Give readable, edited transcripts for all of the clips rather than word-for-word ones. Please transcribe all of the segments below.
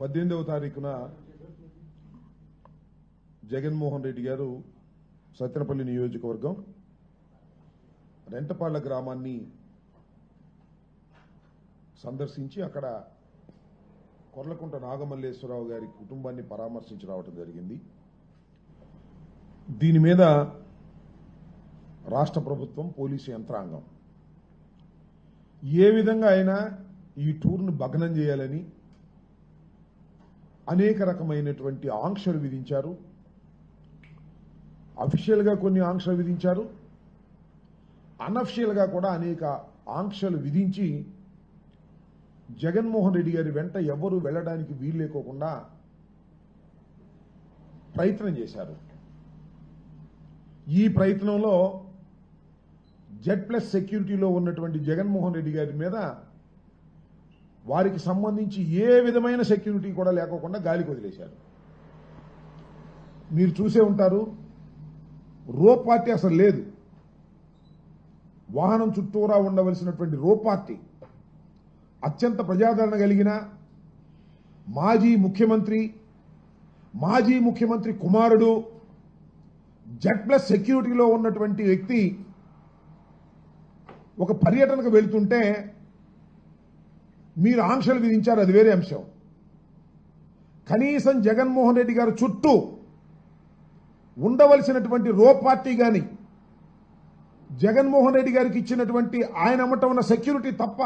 18వ తారీఖున జగన్మోహన్ రెడ్డి గారు సత్తెనపల్లి నియోజకవర్గం రెంటపాళ్ల గ్రామాన్ని సందర్శించి అక్కడ కొర్లకుంట నాగమల్లేశ్వరరావు గారి కుటుంబాన్ని పరామర్శించి రావడం జరిగింది. దీని మీద రాష్ట్ర ప్రభుత్వం, పోలీసు యంత్రాంగం ఏ విధంగా అయినా ఈ టూర్ను భగ్నం చేయాలని అనేక రకమైనటువంటి ఆంక్షలు విధించారు. అఫీషియల్గా కొన్ని ఆంక్షలు విధించారు, అన్అఫీషియల్గా కూడా అనేక ఆంక్షలు విధించి జగన్మోహన్ రెడ్డి గారి వెంట ఎవరు వెళ్ళడానికి వీలు లేకోకుండా ప్రయత్నం చేశారు. ఈ ప్రయత్నంలో Z+ సెక్యూరిటీలో ఉన్నటువంటి జగన్మోహన్ రెడ్డి గారి మీద వారికి సంబంధించి ఏ విధమైన సెక్యూరిటీ కూడా లేకోకుండా గాలికి వదిలేశారు. మీరు చూసే ఉంటారు, రోప్ పార్టీ అసలు లేదు. వాహనం చుట్టూరా ఉండవలసినటువంటి రోప్ పార్టీ అత్యంత ప్రజాదరణ కలిగిన మాజీ ముఖ్యమంత్రి కుమారుడు Z+ సెక్యూరిటీలో ఉన్నటువంటి వ్యక్తి ఒక పర్యటనకు వెళ్తుంటే మీరు ఆంక్షలు విధించారు, అది వేరే అంశం. కనీసం జగన్మోహన్ రెడ్డి గారు చుట్టూ ఉండవలసినటువంటి రోప్ పార్టీ కానీ జగన్మోహన్ రెడ్డి గారికి ఇచ్చినటువంటి ఆయన అమ్మట ఉన్న సెక్యూరిటీ తప్ప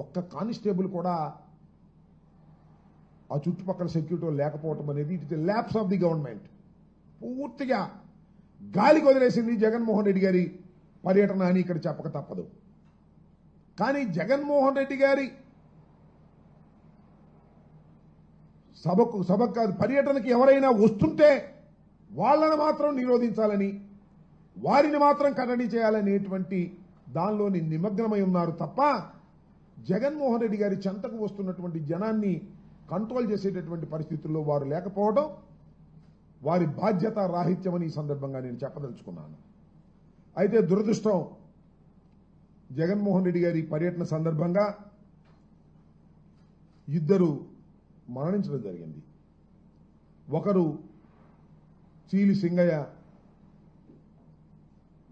ఒక్క కానిస్టేబుల్ కూడా ఆ చుట్టుపక్కల సెక్యూరిటీ లేకపోవటం అనేది it is lapse of the government. పూర్తిగా గాలికి వదిలేసింది జగన్మోహన్ రెడ్డి గారి పర్యటన అని ఇక్కడ చెప్పక తప్పదు. కానీ జగన్మోహన్ రెడ్డి గారి సభకు పర్యటనకి ఎవరైనా వస్తుంటే వాళ్ళని మాత్రం నిరోధించాలని, వారిని మాత్రం కట్టడి చేయాలనేటువంటి దానిలోని నిమగ్నమై ఉన్నారు తప్ప జగన్మోహన్ రెడ్డి గారి చెంతకు వస్తున్నటువంటి జనాన్ని కంట్రోల్ చేసేటటువంటి పరిస్థితుల్లో వారు లేకపోవడం వారి బాధ్యత రాహిత్యమని ఈ సందర్భంగా నేను చెప్పదలుచుకున్నాను. అయితే దురదృష్టం, జగన్మోహన్ రెడ్డి గారి పర్యటన సందర్భంగా ఇద్దరు మరణించడం జరిగింది. ఒకరు చీలి సింగయ్య,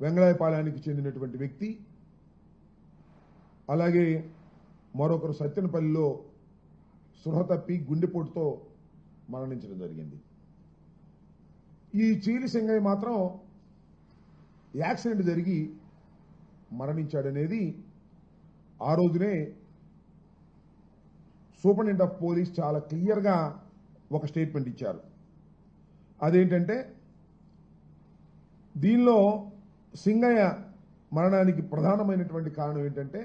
వెంగళాయపాలెనికి చెందినటువంటి వ్యక్తి, అలాగే మరొకరు సత్తెనపల్లిలో స్పృహ తప్పి గుండెపోటుతో మరణించడం జరిగింది. ఈ చీలి సింగయ్య మాత్రం యాక్సిడెంట్ జరిగి మరణించాడనేది ఆ రోజునే సూపరింటెండెంట్ ఆఫ్ పోలీస్ చాలా క్లియర్గా ఒక స్టేట్మెంట్ ఇచ్చారు. అదేంటంటే, దీనిలో సింగయ్య మరణానికి ప్రధానమైనటువంటి కారణం ఏంటంటే,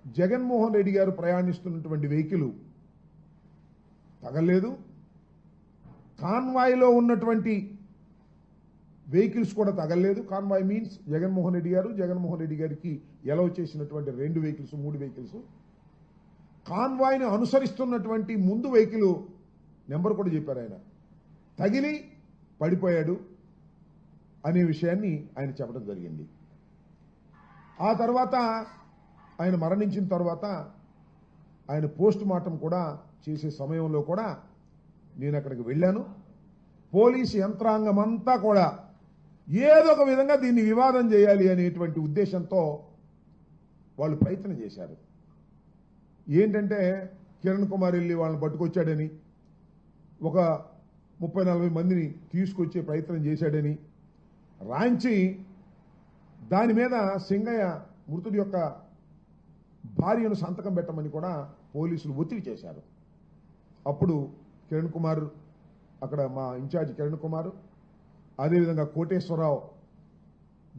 జగన్మోహన్ రెడ్డి గారు ప్రయాణిస్తున్నటువంటి వెహికల్ తగలేదు, కాన్వాయ్లో ఉన్నటువంటి వెహికల్స్ కూడా తగలేదు. కాన్వాయ్ మీన్స్ జగన్మోహన్ రెడ్డి గారికి ఎలవ్ చేసినటువంటి 2 వెహికల్స్, 3 వెహికల్స్. కాన్వాయ్ని అనుసరిస్తున్నటువంటి ముందు వెహికల్ నెంబర్ కూడా చెప్పారు ఆయన, తగిలి పడిపోయాడు అనే విషయాన్ని ఆయన చెప్పడం జరిగింది. ఆ తర్వాత ఆయన మరణించిన తర్వాత ఆయన పోస్ట్ మార్టం కూడా చేసే సమయంలో కూడా నేను అక్కడికి వెళ్ళాను. పోలీసు యంత్రాంగం అంతా కూడా ఏదో ఒక విధంగా దీన్ని వివాదం చేయాలి అనేటువంటి ఉద్దేశంతో వాళ్ళు ప్రయత్నం చేశారు. ఏంటంటే, కిరణ్ కుమార్ వెళ్ళి వాళ్ళని పట్టుకొచ్చాడని, ఒక 30-40 మందిని తీసుకొచ్చే ప్రయత్నం చేశాడని రాంచి దాని మీద సింగయ్య మృతుడి యొక్క భార్యను సంతకం పెట్టమని కూడా పోలీసులు ఒత్తిడి చేశారు. అప్పుడు కిరణ్ కుమార్, అక్కడ మా ఇన్ఛార్జ్ కిరణ్ కుమార్, అదేవిధంగా కోటేశ్వరరావు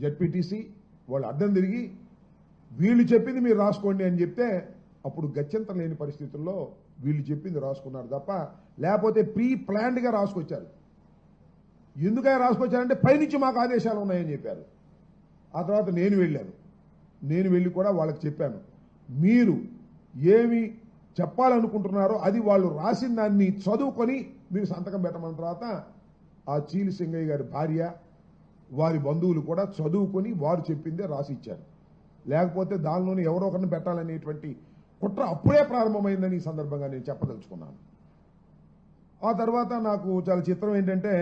జడ్పీటీసీ వాళ్ళు అడ్డం తిరిగి వీళ్ళు చెప్పింది మీరు రాసుకోండి అని చెప్తే అప్పుడు గత్యంతరం లేని పరిస్థితుల్లో వీళ్ళు చెప్పింది రాసుకున్నారు తప్ప, లేకపోతే ప్రీ ప్లాన్డ్గా రాసుకొచ్చారు. ఎందుకని రాసుకొచ్చారంటే పైనుంచి మాకు ఆదేశాలు ఉన్నాయని చెప్పారు. ఆ తర్వాత నేను వెళ్ళి కూడా వాళ్ళకి చెప్పాను, మీరు ఏమి చెప్పాలనుకుంటున్నారో అది వాళ్ళు రాసిన దాన్ని చదువుకొని మీరు సంతకం పెట్టమన్న తర్వాత ఆ చీలి సింగయ్య గారి భార్య, వారి బంధువులు కూడా చదువుకొని వారు చెప్పిందే రాసి ఇచ్చారు. లేకపోతే దానిలోనే ఎవరో ఒకరిని పెట్టాలనేటువంటి కుట్ర అప్పుడే ప్రారంభమైందని ఈ సందర్భంగా నేను చెప్పదలుచుకున్నాను. ఆ తర్వాత నాకు చాలా చిత్రం ఏంటంటే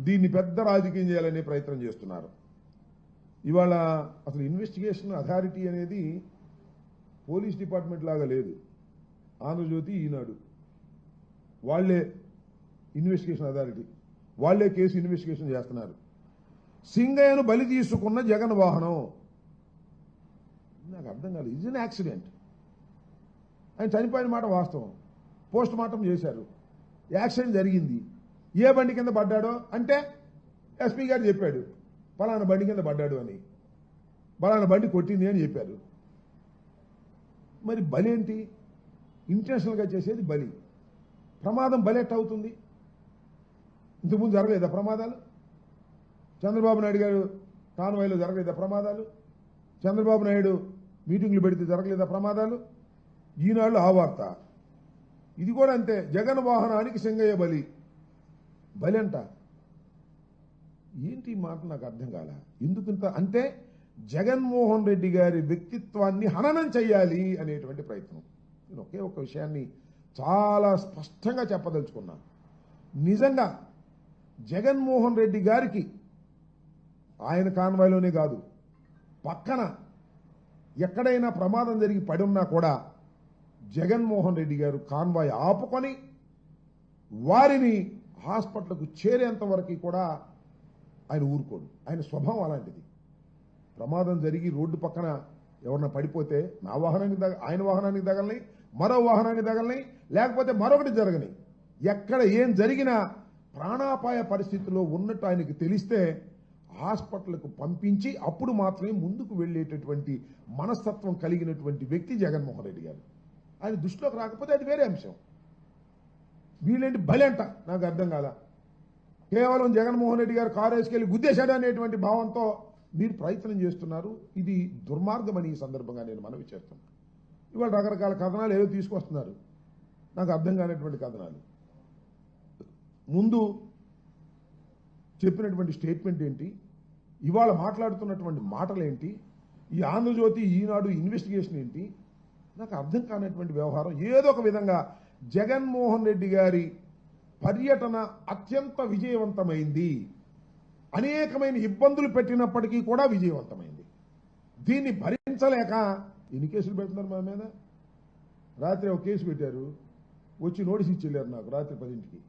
దీన్ని పెద్ద రాజకీయం చేయాలనే ప్రయత్నం చేస్తున్నారు. ఇవాళ అసలు ఇన్వెస్టిగేషన్ అథారిటీ అనేది పోలీస్ డిపార్ట్మెంట్ లాగా లేదు. ఆంధ్రజ్యోతి, ఈనాడు వాళ్లే ఇన్వెస్టిగేషన్ అథారిటీ, వాళ్లే కేసు ఇన్వెస్టిగేషన్ చేస్తున్నారు. సింగయ్యను బలి తీసుకున్న జగన్ వాహనం, నాకు అర్థం కాలేదు. ఇది అన్ యాక్సిడెంట్. ఆయన చనిపోయిన మాట వాస్తవం, పోస్ట్ మార్టం చేశారు, యాక్సిడెంట్ జరిగింది. ఏ బండి కింద పడ్డాడో అంటే ఎస్పీ గారు చెప్పాడు పలానా బండి కింద పడ్డాడు అని, పలానా బండి కొట్టింది అని చెప్పారు. మరి బలి ఏంటి? ఇంటెన్షనల్గా చేసేది బలి. ప్రమాదం బలి ఎట్ట అవుతుంది? ఇంతకుముందు జరగలేదా ప్రమాదాలు? చంద్రబాబు నాయుడు గారు కాన్వాయ్లో జరగలేదా ప్రమాదాలు? చంద్రబాబు నాయుడు మీటింగ్లు పెడితే జరగలేదా ప్రమాదాలు? ఈనాళ్ళు ఆ వార్త. ఇది కూడా అంతే. జగన్ వాహనానికి సింగయ్య బలి. బలి అంట. ఏంటి మాట నాకు అర్థం కాల. ఎందుకంత అంటే జగన్మోహన్ రెడ్డి గారి వ్యక్తిత్వాన్ని హననం చెయ్యాలి అనేటువంటి ప్రయత్నం. నేను ఒకే ఒక విషయాన్ని చాలా స్పష్టంగా చెప్పదలుచుకున్నాను. నిజంగా జగన్మోహన్ రెడ్డి గారికి ఆయన కాన్వాయ్లోనే కాదు, పక్కన ఎక్కడైనా ప్రమాదం జరిగి పడి ఉన్నా కూడా జగన్మోహన్ రెడ్డి గారు కాన్వాయ్ ఆపుకొని వారిని హాస్పిటల్కు చేరేంత వరకు కూడా ఆయన ఊరుకోడు. ఆయన స్వభావం అలాంటిది. ప్రమాదం జరిగి రోడ్డు పక్కన ఎవరన్నా పడిపోతే నా వాహనానికి ఆయన వాహనానికి తగలని, మరో వాహనానికి తగలని, లేకపోతే మరొకటి జరగని, ఎక్కడ ఏం జరిగినా ప్రాణాపాయ పరిస్థితిలో ఉన్నట్టు ఆయనకి తెలిస్తే హాస్పిటల్కు పంపించి అప్పుడు మాత్రమే ముందుకు వెళ్ళేటటువంటి మనస్తత్వం కలిగినటువంటి వ్యక్తి జగన్మోహన్ రెడ్డి గారు. ఆయన దృష్టిలోకి రాకపోతే అది వేరే అంశం. వీళ్ళేంటి బలి అంట, నాకు అర్థం కాల. కేవలం జగన్మోహన్ రెడ్డి గారు కారు వేసుకెళ్లి గుద్దేశాడు అనేటువంటి భావంతో మీరు ప్రయత్నం చేస్తున్నారు. ఇది దుర్మార్గమని ఈ సందర్భంగా నేను మనవి చేస్తున్నాను. ఇవాళ రకరకాల కథనాలు ఏదో తీసుకొస్తున్నారు, నాకు అర్థం కానటువంటి కథనాలు. ముందు చెప్పినటువంటి స్టేట్మెంట్ ఏంటి, ఇవాళ మాట్లాడుతున్నటువంటి మాటలేంటి, ఈ ఆంధ్రజ్యోతి, ఈనాడు ఇన్వెస్టిగేషన్ ఏంటి, నాకు అర్థం కానటువంటి వ్యవహారం. ఏదో ఒక విధంగా జగన్మోహన్ రెడ్డి గారి పర్యటన అత్యంత విజయవంతమైంది. అనేకమైన ఇబ్బందులు పెట్టినప్పటికీ కూడా విజయవంతమైంది. దీన్ని భరించలేక ఎన్ని కేసులు పెడుతున్నారు మా మీద? రాత్రి ఒక కేసు పెట్టారు, వచ్చి నోటీస్ ఇచ్చి వెళ్ళారు నాకు రాత్రి 10ంటికి.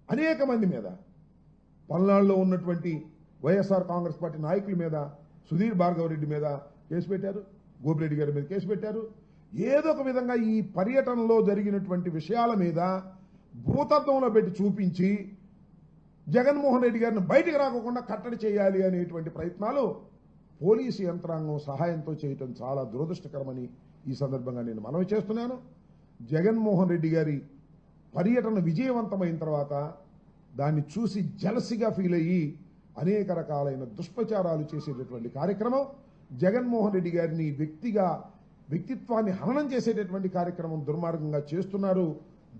అనేక మంది మీద, పల్నాడులో ఉన్నటువంటి వైఎస్ఆర్ కాంగ్రెస్ పార్టీ నాయకుల మీద, సుధీర్ భార్గవ్ రెడ్డి మీద కేసు పెట్టారు, గోపిరెడ్డి గారి మీద కేసు పెట్టారు. ఏదో ఒక విధంగా ఈ పర్యటనలో జరిగినటువంటి విషయాల మీద భూతత్వంలో పెట్టి చూపించి జగన్మోహన్ రెడ్డి గారిని బయటికి రాకుండా కట్టడి చేయాలి అనేటువంటి ప్రయత్నాలు పోలీసు యంత్రాంగం సహాయంతో చేయటం చాలా దురదృష్టకరమని ఈ సందర్భంగా నేను మనవి చేస్తున్నాను. జగన్మోహన్ రెడ్డి గారి పర్యటన విజయవంతమైన తర్వాత దాన్ని చూసి జలసిగా ఫీల్ అయ్యి అనేక రకాలైన దుష్ప్రచారాలు చేసేటటువంటి కార్యక్రమం, జగన్మోహన్ రెడ్డి గారిని వ్యక్తిత్వాన్ని హననం చేసేటటువంటి కార్యక్రమం దుర్మార్గంగా చేస్తున్నారు.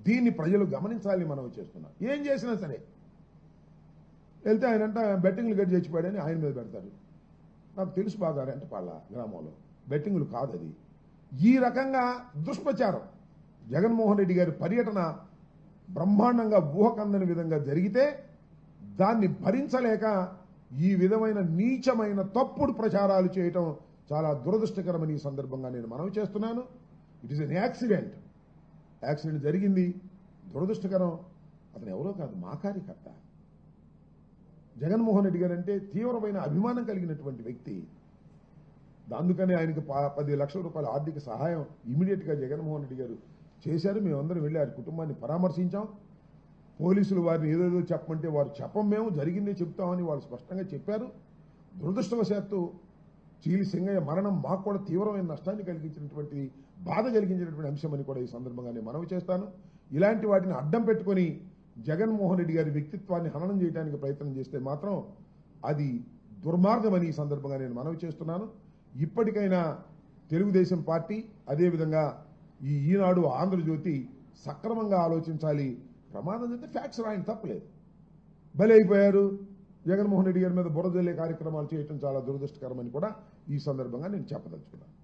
దీన్ని ప్రజలు గమనించాలని మనం చేస్తున్నాం. ఏం చేసినా సరే వెళ్తే ఆయనంట బెట్టింగ్లు గడి చచ్చిపోయాడని ఆయన మీద పెడతారు. నాకు తెలుసు బాగా రెంటపాళ్ళ గ్రామంలో బెట్టింగ్లు కాదు అది. ఈ రకంగా దుష్ప్రచారం జగన్మోహన్ రెడ్డి గారి పర్యటన బ్రహ్మాండంగా ఊహకందని విధంగా జరిగితే దాన్ని భరించలేక ఈ విధమైన నీచమైన తప్పుడు ప్రచారాలు చేయటం చాలా దురదృష్టకరమని ఈ సందర్భంగా నేను మనవి చేస్తున్నాను. It is N accident. Accident జరిగింది, దురదృష్టకరం. అతను ఎవరో కాదు, మా కార్యకర్త. జగన్మోహన్ రెడ్డి గారు అంటే తీవ్రమైన అభిమానం కలిగినటువంటి వ్యక్తి. అందుకని ఆయనకు 10 లక్షల రూపాయల ఆర్థిక సహాయం ఇమీడియట్ గా జగన్మోహన్ రెడ్డి గారు చేశారు. మేమందరం వెళ్ళి ఆయన కుటుంబాన్ని పరామర్శించాం. పోలీసులు వారిని ఏదేదో చెప్పమంటే వారు చెప్పం, మేము జరిగిందే చెప్తామని వాళ్ళు స్పష్టంగా చెప్పారు. దురదృష్టవశాత్తు చీలి సింగయ్య మరణం మాకు కూడా తీవ్రమైన నష్టాన్ని కలిగించినటువంటి, బాధ కలిగించినటువంటి అంశం అని కూడా ఈ సందర్భంగా నేను మనవి చేస్తాను. ఇలాంటి వాటిని అడ్డం పెట్టుకుని జగన్మోహన్ రెడ్డి గారి వ్యక్తిత్వాన్ని హననం చేయడానికి ప్రయత్నం చేస్తే మాత్రం అది దుర్మార్గమని ఈ సందర్భంగా నేను మనవి చేస్తున్నాను. ఇప్పటికైనా తెలుగుదేశం పార్టీ, అదేవిధంగా ఈ ఈనాడు, ఆంధ్రజ్యోతి సక్రమంగా ఆలోచించాలి. ప్రమాదం జరిగితే ఫ్యాక్ట్స్ రాయని తప్పలేదు. బలి అయిపోయారు, జగన్మోహన్ రెడ్డి గారి మీద బురద జల్లే కార్యక్రమాలు చేయడం చాలా దురదృష్టకరమని కూడా ఈ సందర్భంగా నేను చెప్పదలుచుకున్నాను.